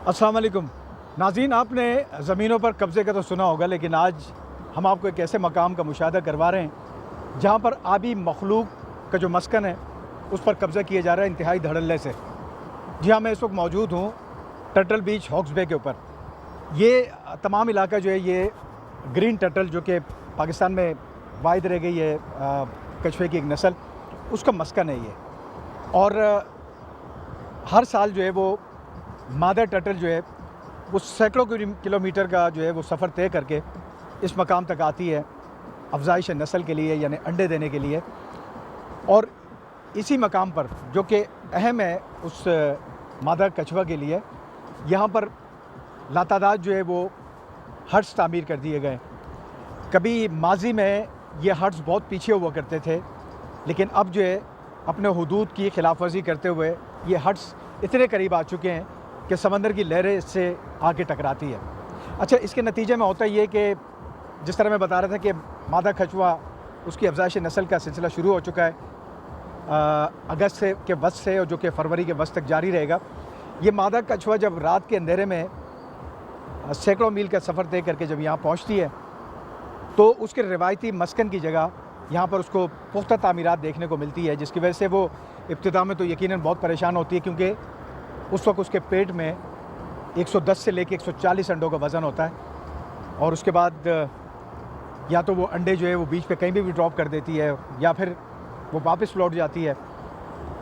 अस्सलाम वालेकुम नाज़रीन, आपने ज़मीनों पर कब्ज़े का तो सुना होगा, लेकिन आज हम आपको एक ऐसे मकाम का मुशाहदा करवा रहे हैं जहाँ पर आबी मखलूक का जो मस्कन है उस पर कब्ज़ा किया जा रहा है इंतहाई धड़ल्ले से। जी हाँ, मैं इस वक्त मौजूद हूँ टर्टल बीच हॉक्स बे के ऊपर। ये तमाम इलाका जो है ये ग्रीन टर्टल, जो कि पाकिस्तान में वाहिद रह गई है कछुए की एक नस्ल, उसका मस्कन है ये। और हर साल जो है वो मादा टर्टल जो है वो सैकड़ों किलोमीटर का जो है वो सफ़र तय करके इस मकाम तक आती है अफजाइश नस्ल के लिए, यानी अंडे देने के लिए। और इसी मकाम पर, जो कि अहम है उस मादा कछुआ के लिए, यहाँ पर लातादाद जो है वो हट्स तामीर कर दिए गए। कभी माजी में ये हट्स बहुत पीछे हुआ करते थे, लेकिन अब जो है अपने हुदूद की खिलाफ वर्जी करते हुए ये हट्स इतने करीब आ चुके हैं कि समंदर की लहरें इससे आके टकराती है। अच्छा, इसके नतीजे में होता ये कि जिस तरह मैं बता रहा था कि मादा कछुआ, उसकी अफजाइश नस्ल का सिलसिला शुरू हो चुका है अगस्त से के वस्त से, और जो कि फरवरी के वस्त तक जारी रहेगा। ये मादा कछुआ जब रात के अंधेरे में सैकड़ों मील का सफ़र तय करके जब यहाँ पहुँचती है तो उसके रिवायती मस्कन की जगह यहाँ पर उसको पुख्ता तामीरात देखने को मिलती है, जिसकी वजह से वो इब्तिदा में तो यकीनन बहुत परेशान होती है, क्योंकि उस वक्त उसके पेट में 110 से लेके 140 अंडों का वज़न होता है। और उसके बाद या तो वो अंडे जो है वो बीच पे कहीं भी ड्रॉप कर देती है, या फिर वो वापस लौट जाती है।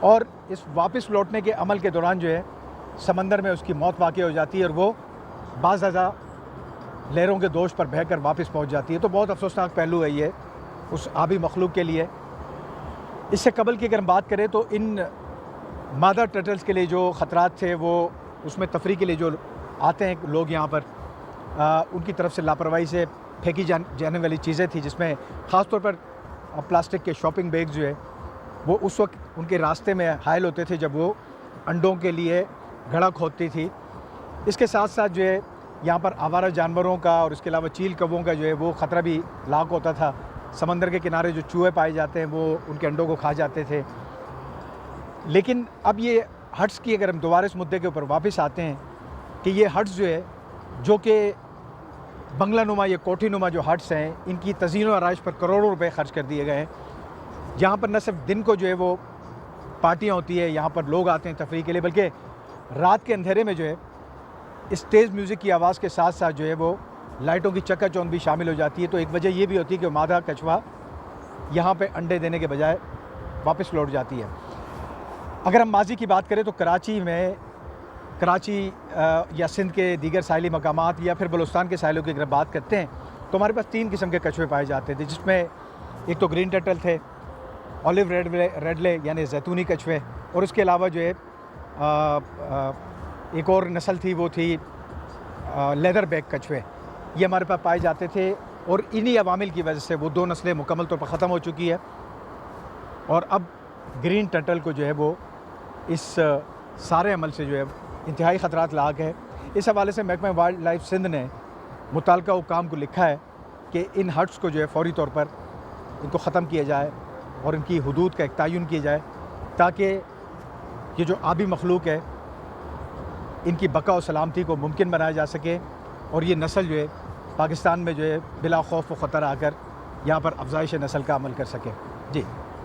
और इस वापस लौटने के अमल के दौरान जो है समंदर में उसकी मौत वाक़ई हो जाती है, और वो बाज़ ज़्यादा लहरों के दोष पर बहकर वापस पहुंच जाती है। तो बहुत अफसोसनाक पहलू है ये उस आबी मखलूक के लिए। इससे कबल की अगर हम बात करें तो इन मादा टर्टल्स के लिए जो ख़तरात थे वो उसमें तफरी के लिए जो आते हैं लोग यहाँ पर, उनकी तरफ से लापरवाही से फेंकी जाने वाली चीज़ें थी, जिसमें ख़ास तौर पर प्लास्टिक के शॉपिंग बैग जो है वो उस वक्त उनके रास्ते में हायल होते थे जब वो अंडों के लिए घड़ा खोदती थी। इसके साथ साथ जो है यहाँ पर आवारा जानवरों का और इसके अलावा चील कौवों का जो है वो ख़तरा भी लाक होता था। समंदर के किनारे जो चूहे पाए जाते हैं वो उनके अंडों को खा जाते थे। लेकिन अब ये हट्स की, अगर हम दोबारा इस मुद्दे के ऊपर वापस आते हैं कि ये हट्स जो है, जो कि बंगलानुमा या कोठीनुमा जो हट्स हैं, इनकी तज़ीन और आराइश पर करोड़ों रुपए खर्च कर दिए गए हैं। यहाँ पर न सिर्फ दिन को जो है वो पार्टियाँ होती है, यहाँ पर लोग आते हैं तफरीह के लिए, बल्कि रात के अंधेरे में जो है इस तेज़ म्यूज़िक की आवाज़ के साथ साथ जो है वो लाइटों की चकाचौंध भी शामिल हो जाती है। तो एक वजह ये भी होती है कि मादा कछुआ यहाँ पे अंडे देने के बजाय वापस लौट जाती है। अगर हम माजी की बात करें तो कराची या सिंध के दीगर साहिली मकामात या फिर बलूचिस्तान के साहिलों की अगर बात करते हैं तो हमारे पास 3 किस्म के कछुए पाए जाते थे, जिसमें एक तो ग्रीन टर्टल थे, ऑलिव रेडले यानी जैतूनी कछुए, और उसके अलावा जो है एक और नस्ल थी, वो थी लेदर बैक कछुए। ये हमारे पास पाए जाते थे, और इन्हीं अवामिल की वजह से वो 2 नस्लें मुकम्मल तौर पर ख़त्म हो चुकी है। और अब ग्रीन टर्टल को जो है वो इस सारे अमल से जो है इंतहाई ख़तरात लाक है। इस हवाले से महकमा वाइल्ड लाइफ सिंध ने मुताल्लिका हुक्काम को लिखा है कि इन हट्स को जो है फ़ौरी तौर पर इनको ख़त्म किया जाए और इनकी हुदूद का एक तयन किया जाए, ताकि ये जो आबी मखलूक है इनकी बका और सलामती को मुमकिन बनाया जा सके, और ये नस्ल जो है पाकिस्तान में जो है बिला खौफ व ख़तर आकर यहाँ पर अफजाइश नस्ल का अमल कर सके। जी।